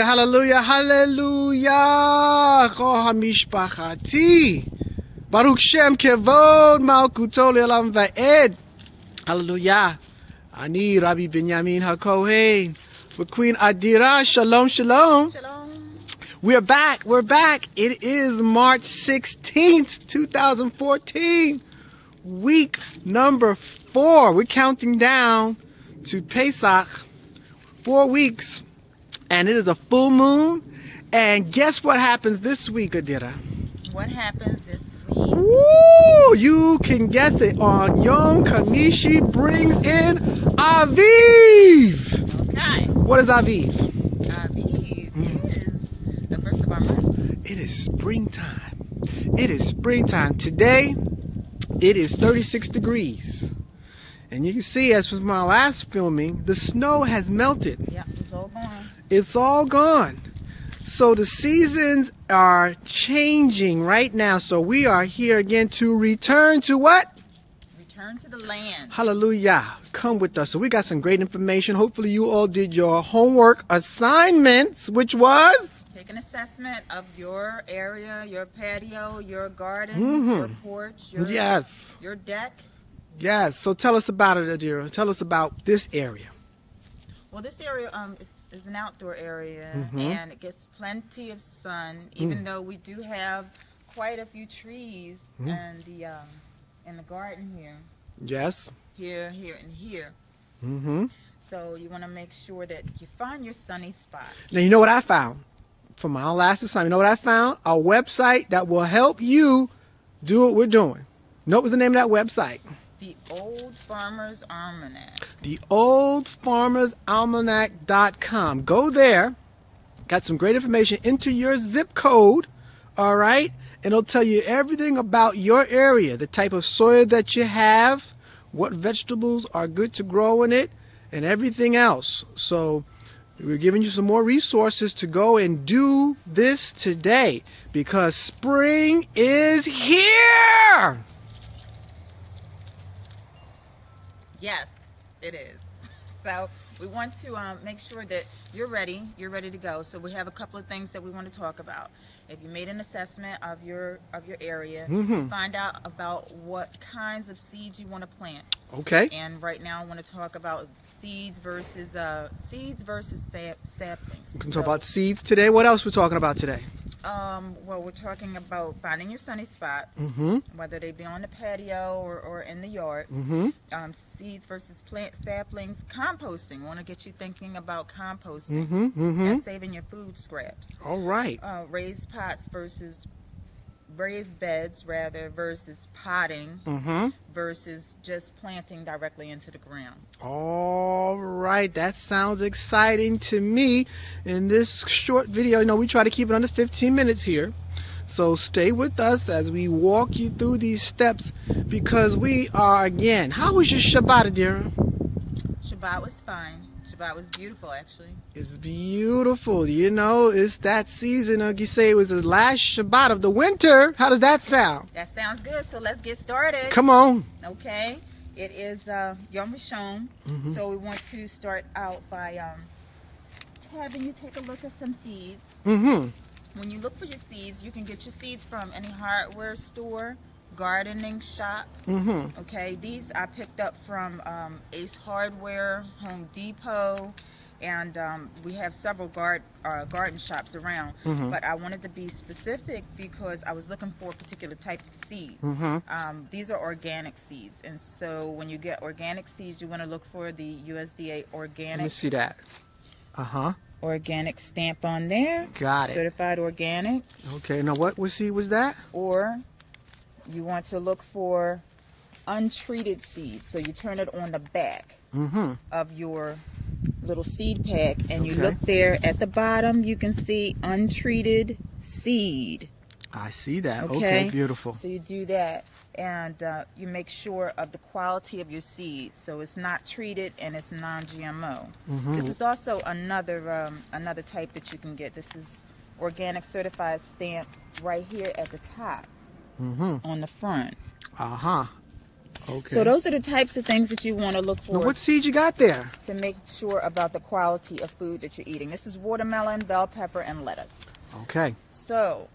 Hallelujah, hallelujah. Kol hamishpachati. Baruch Shem kevod malkuto le'olam va'ed. Hallelujah. Ani Rabbi Binyamin HaKohen with Queen Adira. Shalom, shalom. Shalom. We're back. We're back. It is March 16th, 2014. Week number 4. We're counting down to Pesach. 4 weeks. And it is a full moon. And guess what happens this week, Adira? What happens this week? Woo! You can guess it. On Yom Kamishi brings in Aviv. Okay. What is Aviv? Aviv is the first of our months. It is springtime. It is springtime. Today, it is 36 degrees. And you can see, as with my last filming, the snow has melted. Yep, it's all gone. It's all gone. So the seasons are changing right now. So we are here again to return to what? Return to the land. Hallelujah. Come with us. So we got some great information. Hopefully you all did your homework assignments, which was? Take an assessment of your area, your patio, your garden, your porch, your deck. Yes. So tell us about it, Adira. Tell us about this area. Well, this area is an outdoor area, and it gets plenty of sun, even though we do have quite a few trees in the garden here. Yes. Here, and here. So you want to make sure that you find your sunny spots. Now, you know what I found for my last assignment? You know what I found? A website that will help you do what we're doing. You know what was the name of that website? The Old Farmer's Almanac. The oldfarmersalmanac.com. Go there. Got some great information. Enter your zip code. All right. And it'll tell you everything about your area, the type of soil that you have, what vegetables are good to grow in it, and everything else. So we're giving you some more resources to go and do this today because spring is here. Yes, it is. So we want to make sure that you're ready to go. So we have a couple of things that we want to talk about. If you made an assessment of your area, find out about what kinds of seeds you want to plant. Okay. And right now I want to talk about seeds versus saplings. We can talk about seeds today. What else we're talking about today? Well, we're talking about finding your sunny spots, whether they be on the patio or in the yard. Seeds versus plant saplings. Composting. Want to get you thinking about composting and saving your food scraps. All right. Raised pots versus raised beds versus potting versus just planting directly into the ground. All right, that sounds exciting to me. In this short video, we try to keep it under 15 minutes here. So stay with us as we walk you through these steps because we are, again, how was your Shabbat, Adira? Shabbat was fine. Shabbat was beautiful, actually. It's beautiful. It's that season. Like you say, it was the last Shabbat of the winter. How does that sound? That sounds good. So let's get started. Come on. Okay. It is Yom Rishon. So we want to start out by having you take a look at some seeds. When you look for your seeds, you can get your seeds from any hardware store, gardening shop. Okay, these I picked up from Ace Hardware, Home Depot, and we have several garden shops around. But I wanted to be specific because I was looking for a particular type of seed. These are organic seeds, and so when you get organic seeds, you want to look for the USDA organic. Let me see that. Organic stamp on there. Got it. Certified organic. Okay, now what seed was that? Or you want to look for untreated seeds. So you turn it on the back of your little seed pack and you look there at the bottom, you can see untreated seed. I see that. Okay, beautiful. So you do that and you make sure of the quality of your seed. So it's not treated and it's non-GMO. This is also another type that you can get. This is organic certified stamp right here at the top on the front. Okay. So those are the types of things that you want to look Now, for what seeds you got there? to make sure about the quality of food that you're eating. This is watermelon, bell pepper, and lettuce. Okay. So,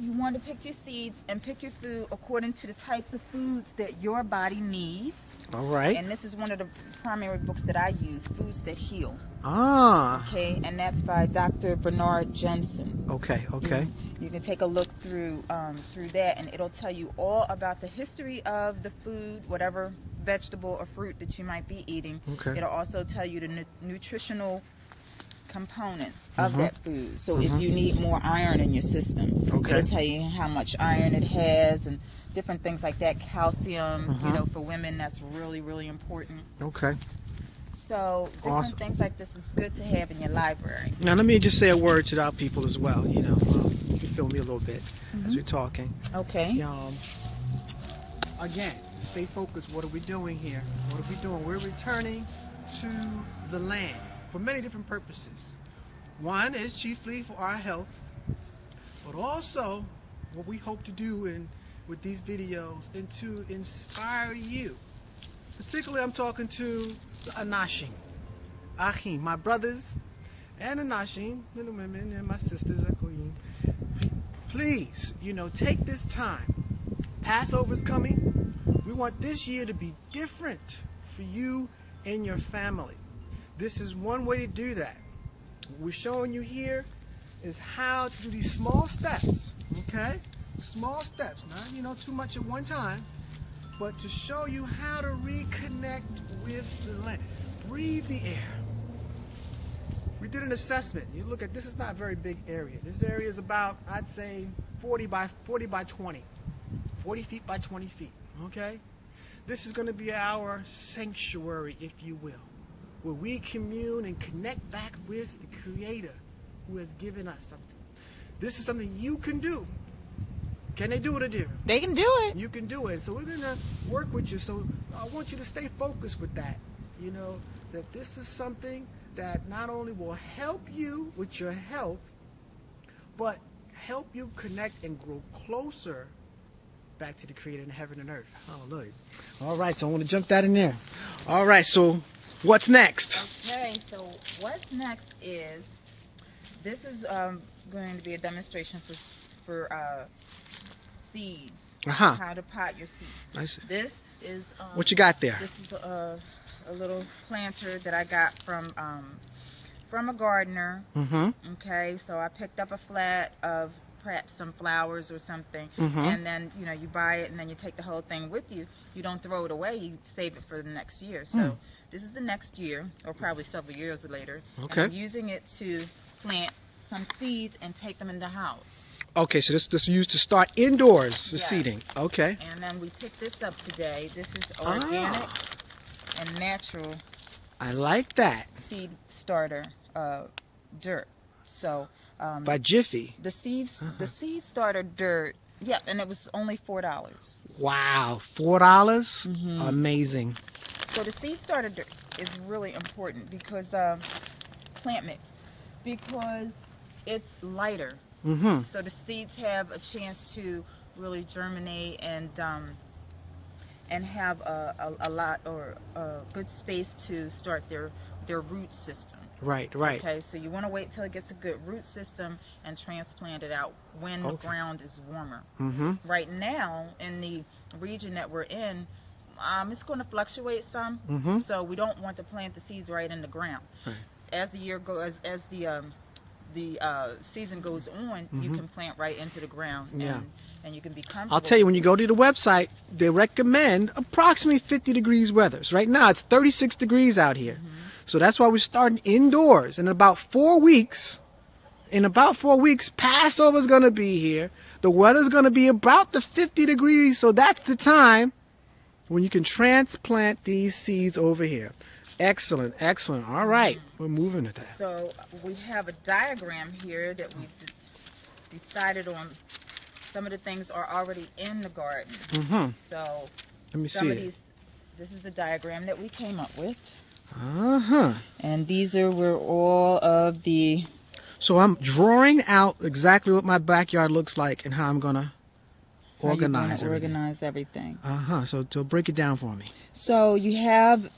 you want to pick your seeds and pick your food according to the types of foods that your body needs. All right. And this is one of the primary books that I use, Foods That Heal. Ah. Okay, and that's by Dr. Bernard Jensen. Okay. Okay. You can take a look through that, and it'll tell you all about the history of the food, whatever vegetable or fruit that you might be eating. Okay. It'll also tell you the nutritional components of that food. So if you need more iron in your system, Okay. it'll tell you how much iron it has and different things like that. Calcium, you know, for women, that's really, really important. Okay. So different Awesome. things like this is good to have in your library. Now let me just say a word to our people as well. You know, you can fill me a little bit as we're talking. Okay. Again, stay focused. What are we doing here? What are we doing? We're returning to the land for many different purposes. One is chiefly for our health, but also what we hope to do with these videos and to inspire you. Particularly, I'm talking to the Anashim, Achim, my brothers, and Anashim, little women, and my sisters, Akoyim. Please, you know, take this time. Passover's coming. We want this year to be different for you and your family. This is one way to do that. What we're showing you here is how to do these small steps, okay? Small steps, not, you know, too much at one time, but to show you how to reconnect with the land. Breathe the air. We did an assessment. You look at this, is not a very big area. This area is about, I'd say, 40 by 20. 40 feet by 20 feet, okay? This is going to be our sanctuary, if you will, where we commune and connect back with the Creator who has given us something. This is something you can do. Can they do it or do? They can do it. You can do it. So we're going to work with you. So I want you to stay focused with that. You know, that this is something that not only will help you with your health, but help you connect and grow closer back to the Creator in heaven and earth. Hallelujah. All right, so I want to jump that in there. All right, so what's next? Okay, so what's next is, this is going to be a demonstration for seeds. How to pot your seeds. I see. This is What you got there? This is a little planter that I got from a gardener. Okay, so I picked up a flat of perhaps some flowers or something, and then, you know, you buy it and then you take the whole thing with you. You don't throw it away, you save it for the next year. So this is the next year, or probably several years later. Okay. And I'm using it to plant some seeds and take them in the house. Okay, so this is used to start indoors, the Yes. seeding. Okay. And then we picked this up today. This is organic and natural I like that. seed starter dirt. So By Jiffy. the seed starter dirt. Yep, and it was only $4. Wow, $4? Amazing. So the seed starter dirt is really important because plant mix, because it's lighter. So the seeds have a chance to really germinate and have a lot or a good space to start their root system. Right, right. Okay, so you want to wait till it gets a good root system and transplant it out when the ground is warmer. Right now, in the region that we're in, it's going to fluctuate some, so we don't want to plant the seeds right in the ground. Right. As the year goes, as the season goes on, you can plant right into the ground, and you can be comfortable. I'll tell you, when you go to the website, they recommend approximately 50 degrees weather. So right now, it's 36 degrees out here. So that's why we're starting indoors. In about 4 weeks, Passover's going to be here. The weather's going to be about the 50 degrees. So that's the time when you can transplant these seeds over here. Excellent, excellent. All right, we're moving to that. So we have a diagram here that we've decided on. Some of the things are already in the garden. So Let me some see of it. these, this is the diagram that we came up with. Uh-huh. And these were all of the... So I'm drawing out exactly what my backyard looks like and how I'm going to organize everything. Organize everything. So break it down for me. So you have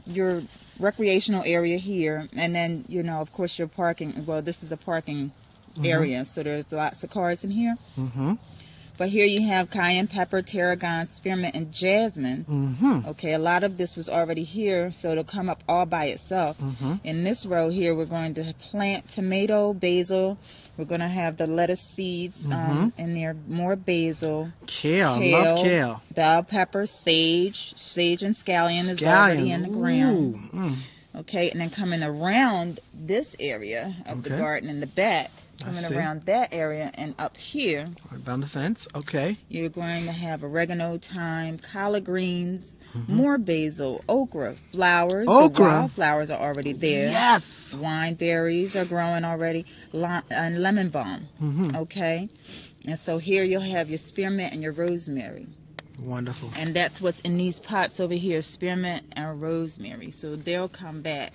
your recreational area here, and then, you know, of course, your parking. Well, this is a parking area, so there's lots of cars in here. But here you have cayenne pepper, tarragon, spearmint, and jasmine. Okay, a lot of this was already here, so it'll come up all by itself. In this row here, we're going to plant tomato, basil. We're going to have the lettuce seeds in there, more basil. Kale, love kale. Bell pepper, sage and scallion is already in the ground. Okay, and then coming around this area of the garden in the back, coming around that area and up here. Around the fence, okay. You're going to have oregano, thyme, collard greens, more basil, okra, flowers. Okra? The wildflowers are already there. Yes! Wine berries are growing already, and lemon balm. Okay? And so here you'll have your spearmint and your rosemary. Wonderful. And that's what's in these pots over here, spearmint and rosemary. So they'll come back,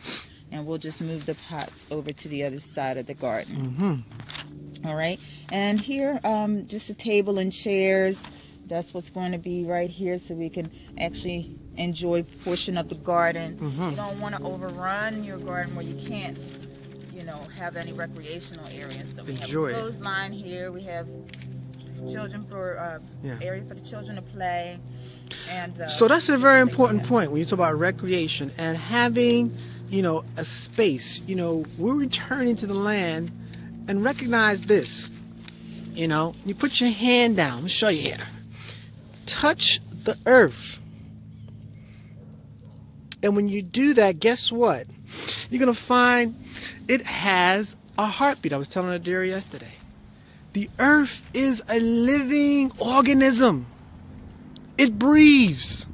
and we'll just move the pots over to the other side of the garden. All right. And here, just a table and chairs. That's what's going to be right here, so we can actually enjoy a portion of the garden. You don't want to overrun your garden where you can't, you know, have any recreational areas. So we have a clothesline here. We have children for area for the children to play. And so that's a very important point when you talk about recreation and having, you know, a space. You know, we're returning to the land, and recognize this. You know, you put your hand down. Let me show you here. Touch the earth. And when you do that, guess what? You're going to find it has a heartbeat. I was telling Adira yesterday. The earth is a living organism. It breathes.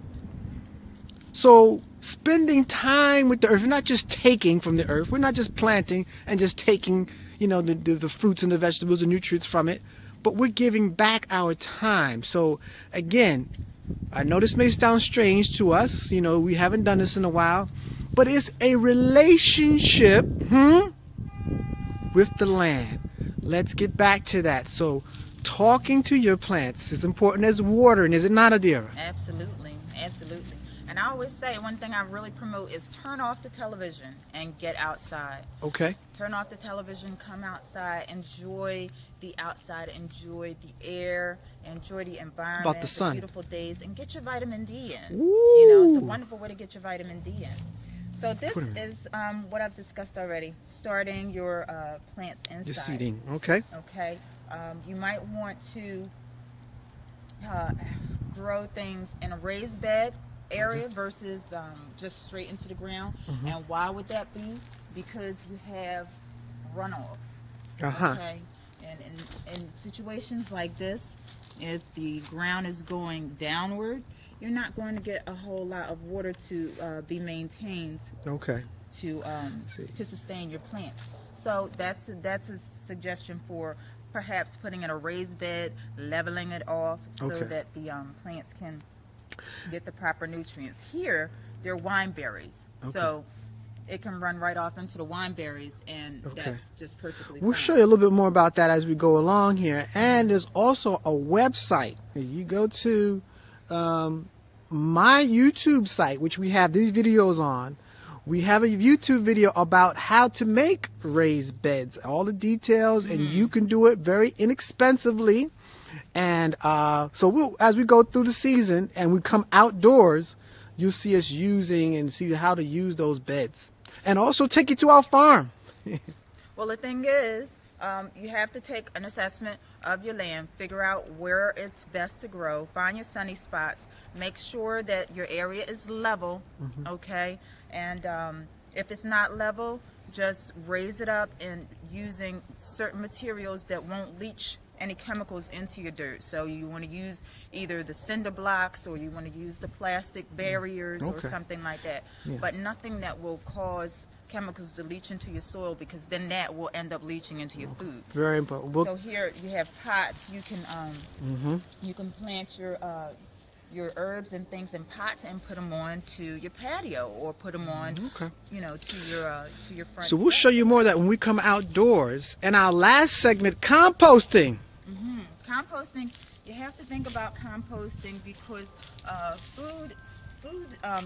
So spending time with the earth, we're not just taking from the earth. We're not just planting and just taking, you know, the fruits and the vegetables, the nutrients from it. But we're giving back our time. So again, I know this may sound strange to us. You know, we haven't done this in a while. But it's a relationship with the land. Let's get back to that. So talking to your plants is important as watering, is it not, Adira? Absolutely, absolutely. And I always say one thing I really promote is turn off the television and get outside. Okay. Turn off the television, come outside, enjoy the outside, enjoy the air, enjoy the environment, about the sun, beautiful days, and get your vitamin D in. Ooh. You know, it's a wonderful way to get your vitamin D in. So this is what I've discussed already. Starting your plants inside. Your seeding, okay. Okay. You might want to grow things in a raised bed area versus just straight into the ground. And why would that be? Because you have runoff. Okay. And in situations like this, if the ground is going downward, you're not going to get a whole lot of water to be maintained. Okay. To sustain your plants. So that's a suggestion for perhaps putting in a raised bed, leveling it off so that the plants can get the proper nutrients. Here, they're wine berries. So it can run right off into the wine berries, and that's just perfectly We'll fine. show you a little bit more about that as we go along here. And there's also a website. You go to my YouTube site, which we have these videos on. We have a YouTube video about how to make raised beds, all the details, and you can do it very inexpensively. And so as we go through the season and we come outdoors, you'll see us using and see how to use those beds. And also take you to our farm. Well, the thing is, you have to take an assessment of your land, figure out where it's best to grow, find your sunny spots, make sure that your area is level, okay? And if it's not level, just raise it up and using certain materials that won't leach any chemicals into your dirt. So you want to use either the cinder blocks or you want to use the plastic barriers or something like that. But nothing that will cause chemicals to leach into your soil, because then that will end up leaching into your food. Very important. So here you have pots. You can plant your herbs and things in pots and put them on to your patio or put them on, you know, to your front. So we'll show you more of that when we come outdoors. And our last segment, composting. Composting, You have to think about composting because food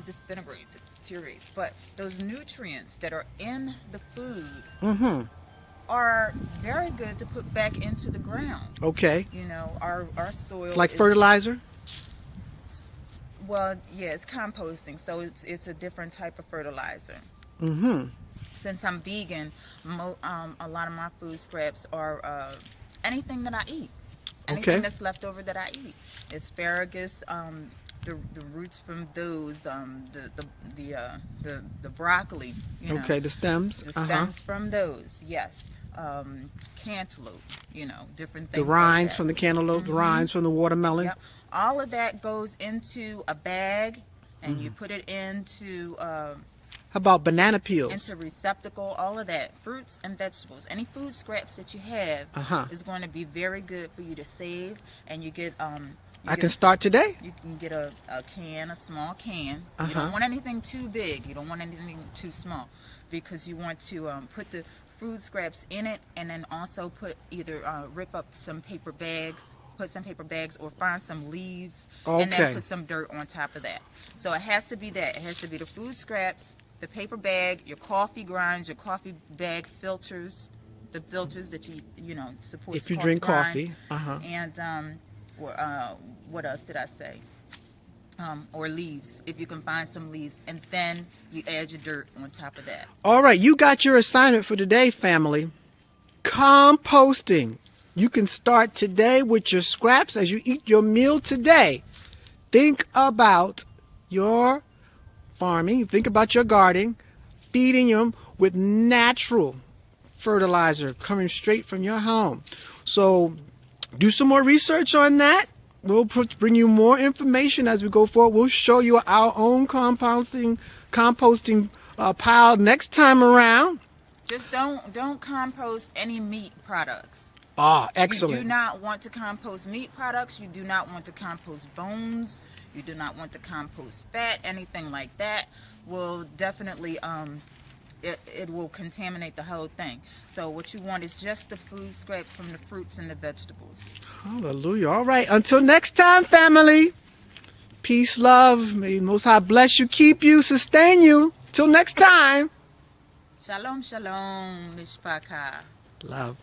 disintegrates, it deteriorates, but those nutrients that are in the food are very good to put back into the ground. Okay. You know, our soil. It's like fertilizer? Well, yeah, it's composting, so it's a different type of fertilizer. Since I'm vegan, a lot of my food scraps are anything that I eat. Anything that's left over that I eat. Asparagus, the roots from those, the broccoli. You know, the stems. The stems from those, yes. Cantaloupe, you know, different things. The rinds like from the cantaloupe, the rinds from the watermelon. Yep. All of that goes into a bag, and you put it into. How about banana peels? Into receptacle, all of that, fruits and vegetables. Any food scraps that you have is going to be very good for you to save, and you get. I can start today? You can get a can, a small can. You don't want anything too big. You don't want anything too small, because you want to put the food scraps in it, and then also put either rip up some paper bags, put some paper bags, or find some leaves, and then put some dirt on top of that. So it has to be that. It has to be the food scraps, the paper bag, your coffee grinds, your coffee bag filters, the filters that you know support. If you drink coffee, and what else did I say? Or leaves, if you can find some leaves, and then you add your dirt on top of that. All right, you got your assignment for today, family. Composting. You can start today with your scraps as you eat your meal today. Think about your farming, think about your gardening, feeding them with natural fertilizer coming straight from your home. So do some more research on that. We'll bring you more information as we go forward. We'll show you our own composting pile next time around. Just don't compost any meat products. Ah, excellent. You do not want to compost meat products. You do not want to compost bones. You do not want to compost fat. Anything like that will definitely it will contaminate the whole thing. So what you want is just the food scraps from the fruits and the vegetables. Hallelujah. All right. Until next time, family. Peace, love. May the Most High bless you, keep you, sustain you. Till next time. Shalom, shalom, mishpachah. Love.